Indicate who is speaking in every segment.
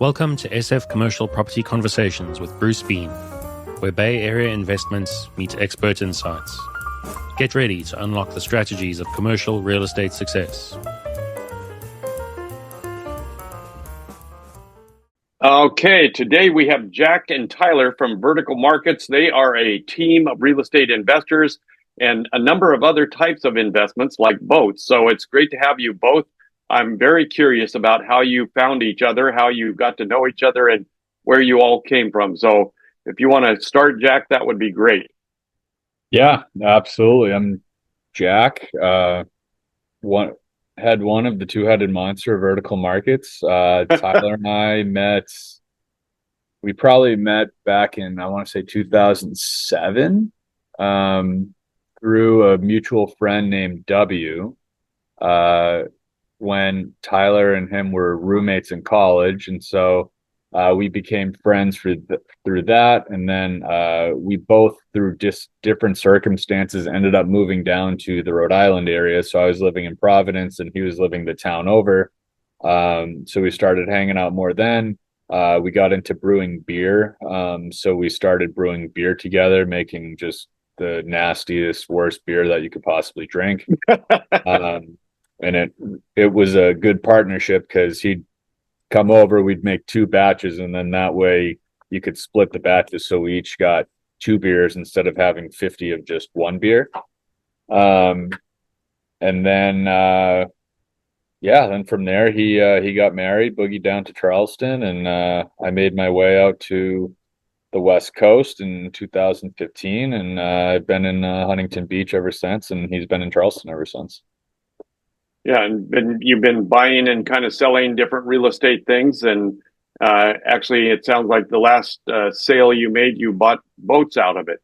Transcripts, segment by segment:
Speaker 1: Welcome to SF Commercial Property Conversations with Bruce Bean, where Bay Area investments meet expert insights. Get ready to unlock the strategies of commercial real estate success.
Speaker 2: Okay, today we have Jack and Tyler from Vertical Markets. They are a team of real estate investors and a number of other types of investments like boats. So it's great to have you both. I'm very curious about how you found each other, how you got to know each other, and where you all came from. So if you want to start, Jack, that would be great.
Speaker 3: Yeah, absolutely. I'm Jack. One of the two-headed monster of Vertical Markets. Tyler and I met. We probably met back in, I want to say, 2007, through a mutual friend named W. When Tyler and him were roommates in college, and so we became friends through that, and then we both, through just different circumstances, ended up moving down to the Rhode Island area. So I was living in Providence, and he was living the town over. So we started hanging out more then. We got into brewing beer, so we started brewing beer together, making just the nastiest, worst beer that you could possibly drink. And it was a good partnership because he'd come over, we'd make two batches, and then that way you could split the batches, so we each got two beers instead of having 50 of just one beer. And then then from there he got married, boogied down to Charleston, and I made my way out to the West Coast in 2015, and I've been in Huntington Beach ever since, and he's been in Charleston ever since.
Speaker 2: Yeah, and you've been buying and kind of selling different real estate things. And actually, it sounds like the last sale you made, you bought boats out of it.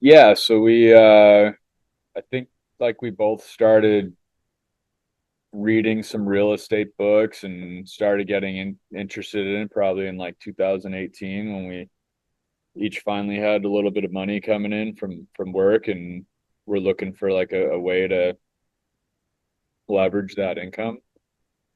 Speaker 3: Yeah, so I think, like, we both started reading some real estate books and started getting interested in it probably in like 2018, when we each finally had a little bit of money coming in from work, and we're looking for like a way to leverage that income.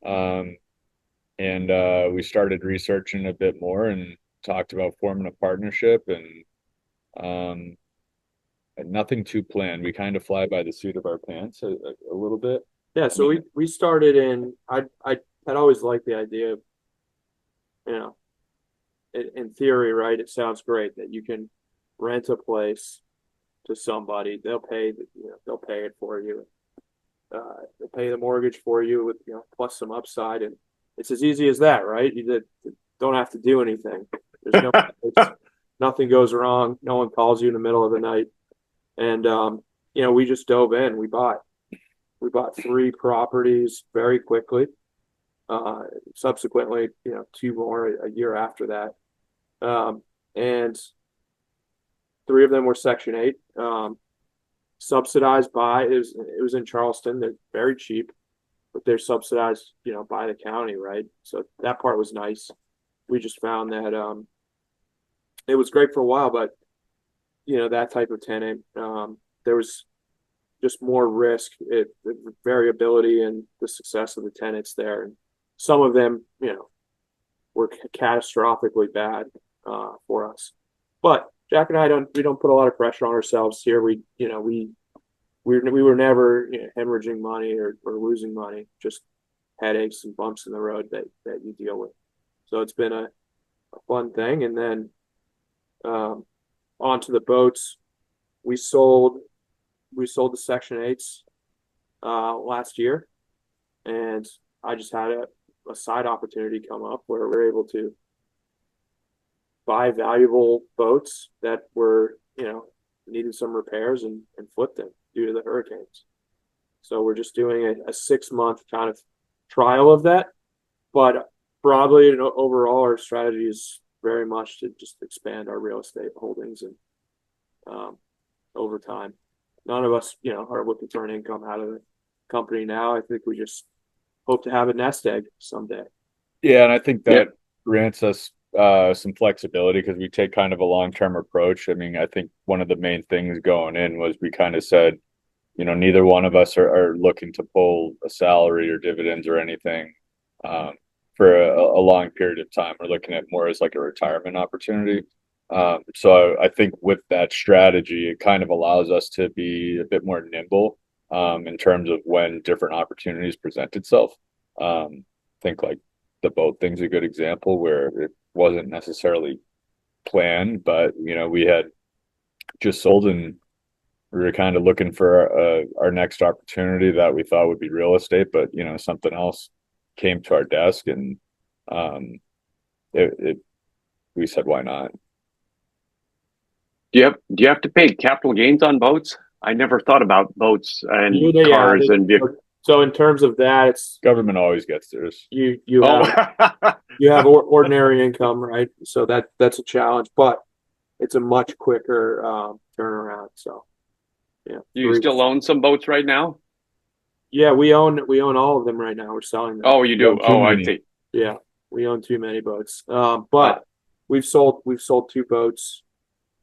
Speaker 3: And we started researching a bit more and talked about forming a partnership, and nothing too planned. We kind of fly by the seat of our pants a little bit.
Speaker 4: Yeah, so we started in. I'd always liked the idea of, in theory, right? It sounds great that you can rent a place to somebody. They'll pay it for you. They'll pay the mortgage for you with plus some upside, and it's as easy as that, right? You don't have to do anything. There's nothing goes wrong. No one calls you in the middle of the night, and we just dove in. We bought 3 properties very quickly. Subsequently, 2 more a year after that, and 3 of them were Section 8, subsidized by, it was in Charleston. They're very cheap, but they're subsidized, by the county, right? So that part was nice. We just found that it was great for a while, but that type of tenant, there was just more risk, the variability in the success of the tenants there, and some of them, were catastrophically bad for us, but Jack and I don't put a lot of pressure on ourselves here. We were never hemorrhaging money or losing money, just headaches and bumps in the road that you deal with. So it's been a fun thing. And then onto the boats, we sold the Section 8s last year, and I just had a side opportunity come up where we're able to buy valuable boats that were, needed some repairs and flip them due to the hurricanes. So we're just doing a 6-month kind of trial of that. But broadly and overall, our strategy is very much to just expand our real estate holdings, and over time. None of us, are looking for an income out of the company now. I think we just hope to have a nest egg someday.
Speaker 3: Yeah, and I think that grants us some flexibility because we take kind of a long-term approach. I mean, I think one of the main things going in was we kind of said, neither one of us are looking to pull a salary or dividends or anything for a long period of time. We're looking at more as like a retirement opportunity. So I think with that strategy, it kind of allows us to be a bit more nimble in terms of when different opportunities present itself. I think like the boat thing's a good example where it wasn't necessarily planned, but we had just sold and we were kind of looking for our next opportunity that we thought would be real estate, but something else came to our desk, and we said, why not?
Speaker 2: Do you have to pay capital gains on boats? I never thought about boats and
Speaker 4: Yeah,
Speaker 2: cars and vehicles.
Speaker 4: so in terms of that, it's
Speaker 3: Government always gets theirs.
Speaker 4: you
Speaker 2: Oh,
Speaker 4: have you have ordinary income, right? So that's a challenge, but it's a much quicker turnaround. So yeah.
Speaker 2: do you still own some boats right now?
Speaker 4: Yeah, we own all of them right now. We're selling them.
Speaker 2: Oh, you do.
Speaker 3: Too
Speaker 2: Oh, I
Speaker 3: many.
Speaker 2: see.
Speaker 4: Yeah, we own too many boats. But we've sold 2 boats,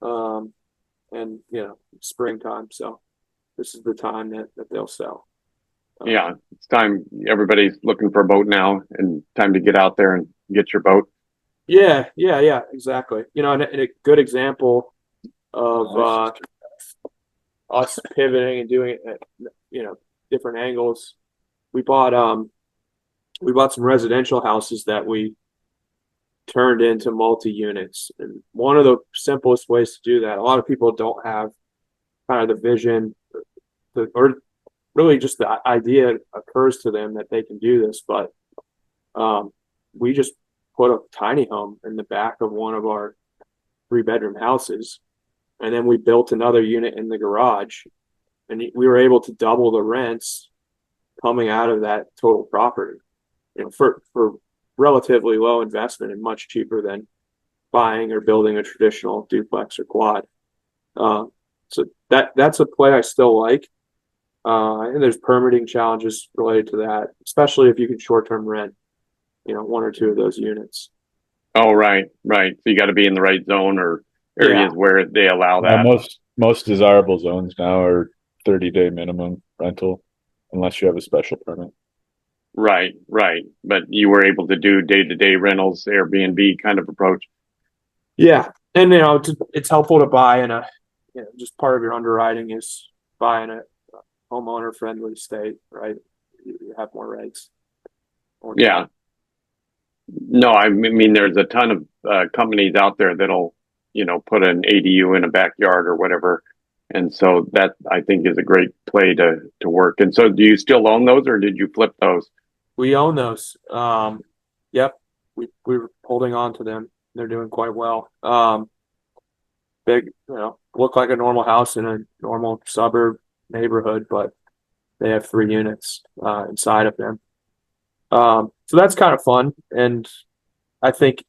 Speaker 4: and springtime. So this is the time that they'll sell.
Speaker 2: Yeah, it's time. Everybody's looking for a boat now, and time to get out there and get your boat.
Speaker 4: Yeah, exactly. And a good example of us pivoting and doing it at different angles. We bought some residential houses that we turned into multi-units, and one of the simplest ways to do that, a lot of people don't have kind of the vision, or really just the idea occurs to them that they can do this, but we just put a tiny home in the back of one of our 3-bedroom houses, and then we built another unit in the garage, and we were able to double the rents coming out of that total property, for relatively low investment and much cheaper than buying or building a traditional duplex or quad. So that's a play I still like. And there's permitting challenges related to that, especially if you can short-term rent, 1 or 2 of those units.
Speaker 2: Oh, right. So you got to be in the right zone or areas where they allow that.
Speaker 3: Most desirable zones now are 30-day minimum rental, unless you have a special permit.
Speaker 2: Right. But you were able to do day-to-day rentals, Airbnb kind of approach.
Speaker 4: Yeah, and it's helpful to buy in a, just part of your underwriting is buying a homeowner-friendly state, right? You have more rights.
Speaker 2: Yeah. No, I mean, there's a ton of companies out there that'll, put an ADU in a backyard or whatever. And so that I think is a great play to work. And so do you still own those or did you flip those?
Speaker 4: We own those. Yep. We're holding on to them. They're doing quite well. Big, look like a normal house in a normal suburb neighborhood, but they have 3 units inside of them. So that's kind of fun. And I think,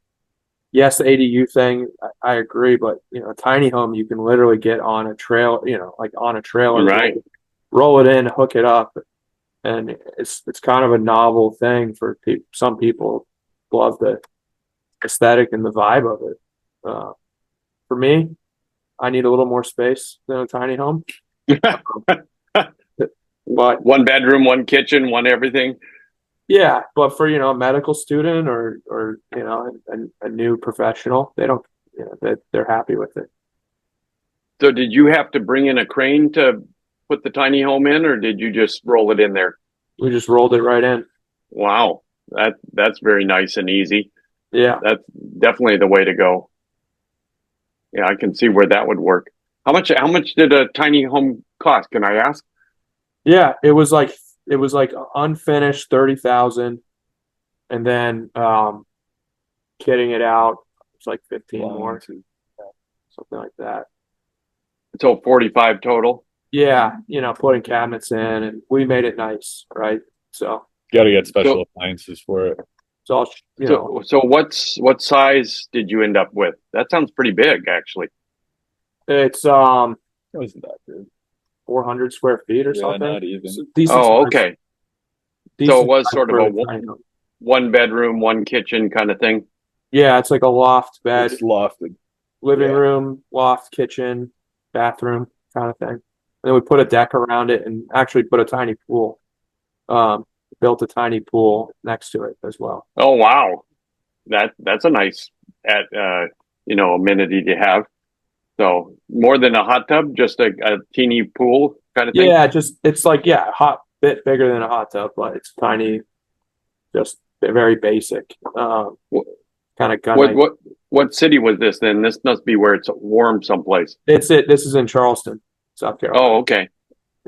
Speaker 4: yes, the ADU thing, I agree, but a tiny home you can literally get on a trail, like on a trailer,
Speaker 2: Right.
Speaker 4: roll it in, hook it up, and it's kind of a novel thing for some people. Love the aesthetic and the vibe of it. For me, I need a little more space than a tiny home. But
Speaker 2: 1 bedroom, 1 kitchen, 1 everything.
Speaker 4: yeah, but for a medical student or a new professional, they don't, they're happy with it.
Speaker 2: So did you have to bring in a crane to put the tiny home in, or did you just roll it in there?
Speaker 4: We just rolled it right in.
Speaker 2: Wow, that's very nice and easy.
Speaker 4: Yeah,
Speaker 2: That's definitely the way to go. Yeah, I can see where that would work. How much did a tiny home cost? Can I ask?
Speaker 4: yeah. It was like unfinished 30,000, and then kitting it out, it's like 15 more, something like that.
Speaker 2: So 45 total.
Speaker 4: Yeah, putting cabinets in, and we made it nice, right? So
Speaker 3: Got to get special appliances for it.
Speaker 4: all
Speaker 2: So what size did you end up with? That sounds pretty big, actually.
Speaker 4: it's
Speaker 3: It wasn't that good.
Speaker 4: 400 square feet or
Speaker 3: Yeah,
Speaker 4: something.
Speaker 3: not even.
Speaker 4: So decent
Speaker 2: Oh,
Speaker 4: size-
Speaker 2: okay.
Speaker 4: decent
Speaker 2: So it was
Speaker 4: size
Speaker 2: sort of
Speaker 4: for
Speaker 2: a
Speaker 4: tiny home.
Speaker 2: 1 bedroom, 1 kitchen kind of thing.
Speaker 4: Yeah, it's like a loft bed,
Speaker 3: It's lofted.
Speaker 4: living
Speaker 3: yeah.
Speaker 4: room, loft, kitchen, bathroom kind of thing. And then we put a deck around it and actually put a tiny pool. Because built a tiny pool next to it as well.
Speaker 2: Oh wow, that's a nice amenity to have. So more than a hot tub, just a teeny pool kind of thing.
Speaker 4: Yeah, it's like a bit bigger than a hot tub, but it's tiny, just very basic. Kind of.
Speaker 2: What city was this then? This must be where it's warm someplace.
Speaker 4: This is in Charleston, South Carolina.
Speaker 2: Oh, okay.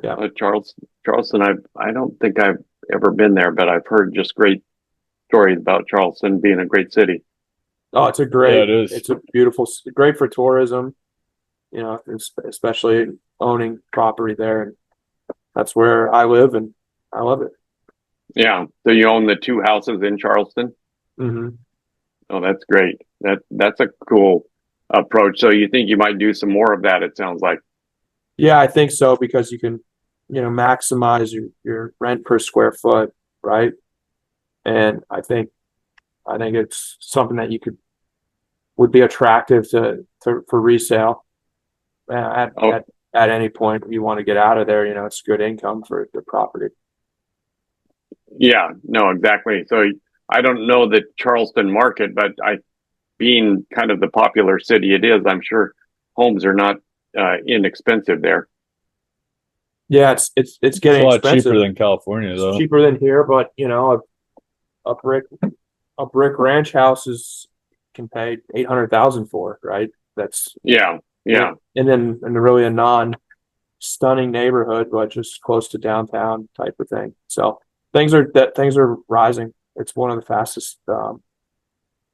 Speaker 4: Yeah,
Speaker 2: Charleston. I don't think I've ever been there, but I've heard just great stories about Charleston being a great city.
Speaker 4: Oh, it's a great.
Speaker 3: Yeah, it is.
Speaker 4: It's a beautiful, great for tourism. Especially owning property there, and that's where I live, and I love it.
Speaker 2: Yeah. So you own the 2 houses in Charleston?
Speaker 4: Mm-hmm.
Speaker 2: Oh, that's great. That's a cool approach. So you think you might do some more of that, it sounds like.
Speaker 4: Yeah, I think so, because you can, maximize your rent per square foot, right? And I think it's something that would be attractive for resale at any point you want to get out of there. It's good income for the property.
Speaker 2: Yeah, no, exactly. So I don't know the Charleston market, but being kind of the popular city it is, I'm sure homes are not inexpensive there.
Speaker 4: Yeah, it's getting
Speaker 3: a lot
Speaker 4: expensive.
Speaker 3: cheaper than California, though.
Speaker 4: It's cheaper than here, but a brick ranch house can pay $800,000 for, right? That's
Speaker 2: yeah.
Speaker 4: And then really a non-stunning neighborhood, but just close to downtown type of thing. So things are rising. It's one of the fastest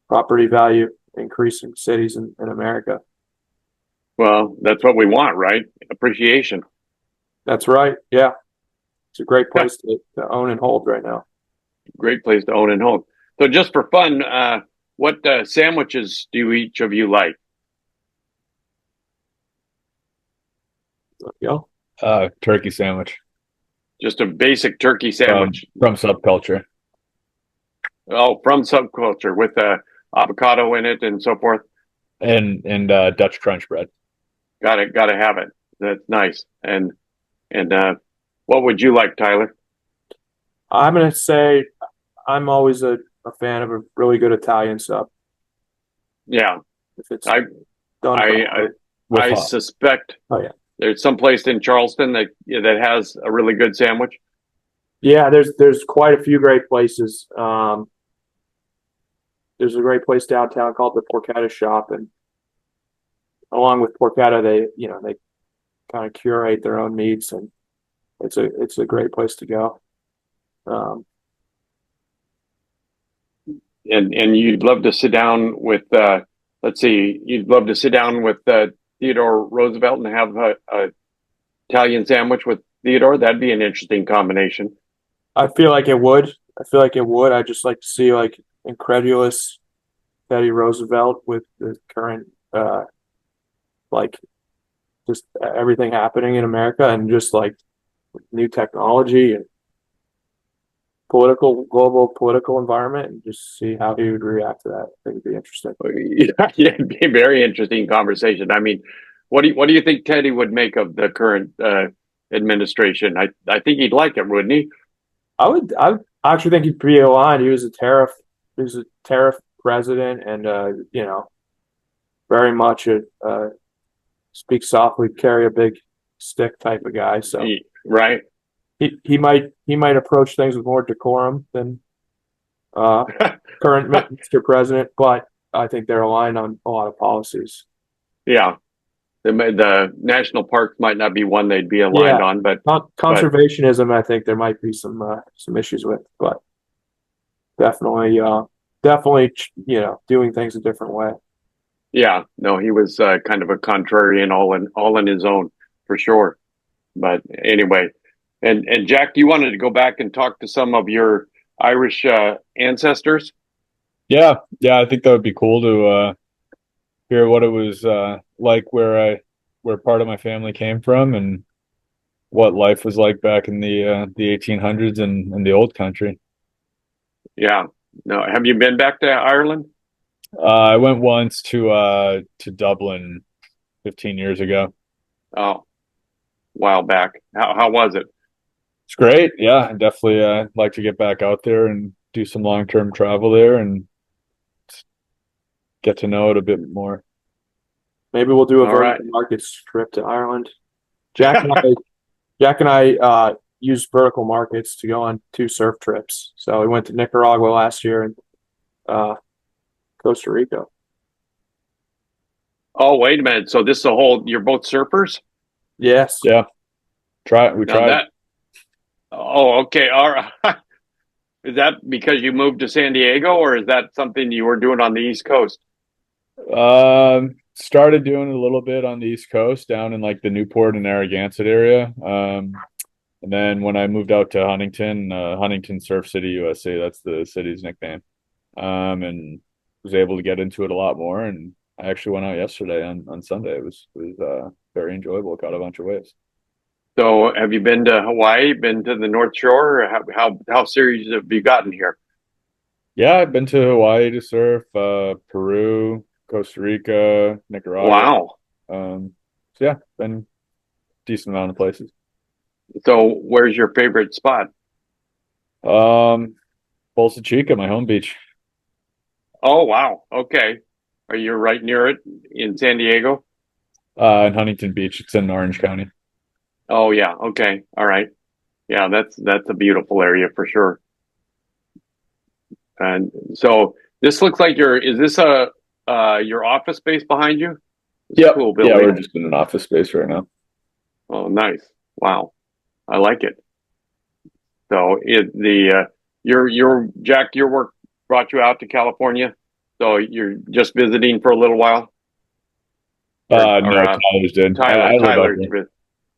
Speaker 4: property value increasing cities in America.
Speaker 2: Well, that's what we want, right? Appreciation.
Speaker 4: That's right. Yeah, it's a great place to own and hold right now.
Speaker 2: Great place to own and hold. So just for fun, what sandwiches do each of you like?
Speaker 4: Yeah.
Speaker 3: Turkey sandwich.
Speaker 2: Just a basic turkey sandwich
Speaker 3: from Subculture.
Speaker 2: Oh, from Subculture with avocado in it and so forth.
Speaker 3: And Dutch crunch bread.
Speaker 2: Got to have it. That's nice. And what would you like, Tyler?
Speaker 4: I'm gonna say I'm always a fan of a really good Italian sub.
Speaker 2: Yeah,
Speaker 4: if it's done.
Speaker 2: I suspect.
Speaker 4: Oh yeah.
Speaker 2: There's some place in Charleston that has a really good sandwich.
Speaker 4: Yeah, there's quite a few great places. There's a great place downtown called the Porchetta Shop, and along with Porchetta, they kind of curate their own meats, and it's a great place to go.
Speaker 2: And you'd love to sit down with you'd love to sit down with Theodore Roosevelt and have a Italian sandwich with Theodore. That'd be an interesting combination.
Speaker 4: I feel like it would. I'd just like to see like incredulous Teddy Roosevelt with the current just everything happening in America, and just like new technology and global political environment, and just see how he would react to that. I think it'd be interesting.
Speaker 2: Yeah, it'd be a very interesting conversation. I mean, what do you think Teddy would make of the current administration? I think he'd like it, wouldn't he?
Speaker 4: I actually think he'd be aligned. He was a tariff president, and very much a speak softly, carry a big stick type of guy. So
Speaker 2: right.
Speaker 4: He might approach things with more decorum than current Mr. President, but I think they're aligned on a lot of policies.
Speaker 2: Yeah, the national parks might not be one they'd be aligned on, but
Speaker 4: conservationism, I think there might be some issues with, but definitely doing things a different way.
Speaker 2: Yeah, no, he was kind of a contrarian, all in his own, for sure. But anyway. And Jack, you wanted to go back and talk to some of your Irish ancestors?
Speaker 3: Yeah, I think that would be cool to hear what it was like where part of my family came from, and what life was like back in the 1800s and the old country.
Speaker 2: Yeah. No, have you been back to Ireland?
Speaker 3: I went once to Dublin 15 years ago.
Speaker 2: Oh, a while back. How was it?
Speaker 3: It's great. Yeah, I definitely like to get back out there and do some long-term travel there and get to know it a bit more.
Speaker 4: Maybe we'll do a
Speaker 2: All
Speaker 4: vertical
Speaker 2: right.
Speaker 4: markets trip to Ireland. Jack and I used vertical markets to go on 2 surf trips. So we went to Nicaragua last year and Costa Rica.
Speaker 2: Oh, wait a minute. So this is you're both surfers?
Speaker 4: Yes.
Speaker 3: Yeah. We
Speaker 2: Now
Speaker 3: tried.
Speaker 2: oh, okay. All right. Is that because you moved to San Diego, or is that something you were doing on the East Coast?
Speaker 3: Started doing it a little bit on the East Coast, down in like the Newport and Narragansett area. And then when I moved out to Huntington Surf City, USA, that's the city's nickname. And was able to get into it a lot more. And I actually went out yesterday on Sunday. It was very enjoyable. Caught a bunch of waves.
Speaker 2: So, have you been to Hawaii? Been to the North Shore? Or how serious have you gotten here?
Speaker 3: Yeah, I've been to Hawaii to surf, Peru, Costa Rica, Nicaragua.
Speaker 2: Wow.
Speaker 3: So yeah, been a decent amount of places.
Speaker 2: So, where's your favorite spot?
Speaker 3: Bolsa Chica, my home beach.
Speaker 2: Oh, wow. Okay. Are you right near it in San Diego?
Speaker 3: In Huntington Beach. It's in Orange County.
Speaker 2: Oh, yeah. Okay. All right. Yeah, that's a beautiful area for sure. And so this looks like is this your office space behind you?
Speaker 3: Yeah.
Speaker 2: Cool
Speaker 3: Yeah,
Speaker 2: building.
Speaker 3: we're just in an office space right now.
Speaker 2: Oh, nice. Wow. I like it. So your Jack, your work brought you out to California. So you're just visiting for a little while?
Speaker 3: No, Tyler's did. I live out there.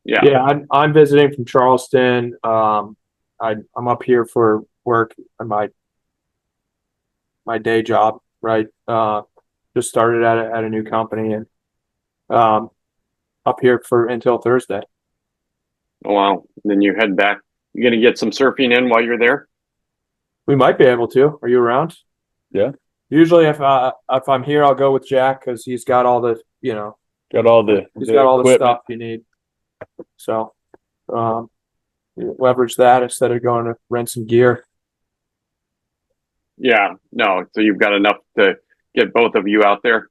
Speaker 2: Yeah.
Speaker 4: Yeah, I'm visiting from Charleston. I'm up here for work on my day job, right? Just started at a new company and up here until Thursday.
Speaker 2: Oh, wow. Then you head back. You're gonna get some surfing in while you're there?
Speaker 4: We might be able to. Are you around?
Speaker 3: Yeah.
Speaker 4: Usually, if I'm here, I'll go with Jack because he's got all the
Speaker 3: got all the
Speaker 4: stuff you need. So, leverage that instead of going to rent some gear.
Speaker 2: Yeah. No. So you've got enough to get both of you out there?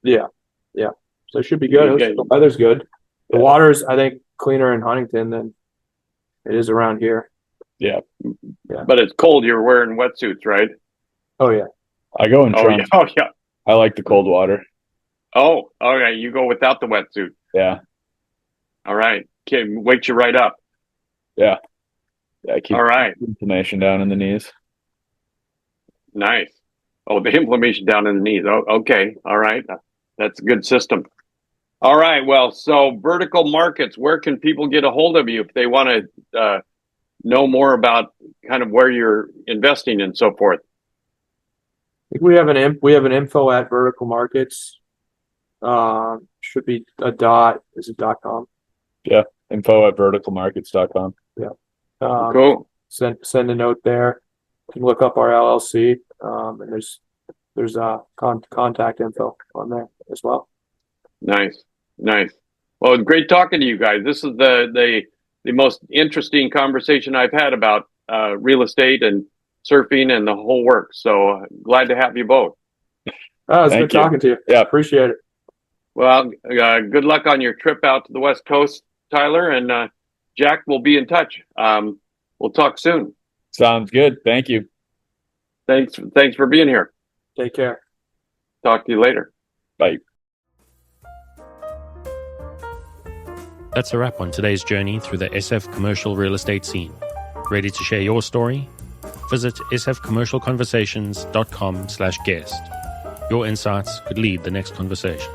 Speaker 4: Yeah. So it should be good. The weather's good. The water's, I think, cleaner in Huntington than it is around here.
Speaker 3: Yeah.
Speaker 2: But it's cold. You're wearing wetsuits, right?
Speaker 4: Oh yeah.
Speaker 3: I go in trunks.
Speaker 2: Oh yeah.
Speaker 3: I like the cold water.
Speaker 2: Oh, okay. You go without the wetsuit.
Speaker 3: Yeah.
Speaker 2: All right. Okay, wakes you right up.
Speaker 3: Yeah. Yeah. Keep
Speaker 2: all right.
Speaker 3: inflammation down in the knees.
Speaker 2: Nice. Oh, the inflammation down in the knees. Oh, okay. All right. That's a good system. All right. Well, so vertical markets, where can people get a hold of you if they want to know more about kind of where you're investing and so forth?
Speaker 4: I think we have an info at vertical markets. Should be a dot. Is it .com?
Speaker 3: Yeah. Info at verticalmarkets.com.
Speaker 4: Yeah.
Speaker 2: Cool.
Speaker 4: Send a note there. You can look up our LLC. And there's contact info on there as well.
Speaker 2: Nice. Well, it's great talking to you guys. This is the most interesting conversation I've had about real estate and surfing and the whole work. So glad to have you both.
Speaker 4: Oh, it's good talking to you.
Speaker 3: Yeah,
Speaker 4: appreciate it.
Speaker 2: Well, good luck on your trip out to the West Coast, Tyler, and Jack. We'll be in touch. We'll talk soon.
Speaker 3: Sounds good. Thank you.
Speaker 2: Thanks for being here.
Speaker 4: Take care.
Speaker 2: Talk to you later.
Speaker 3: Bye.
Speaker 1: That's a wrap on today's journey through the SF commercial real estate scene. Ready to share your story? Visit sfcommercialconversations.com/guest. Your insights could lead the next conversation.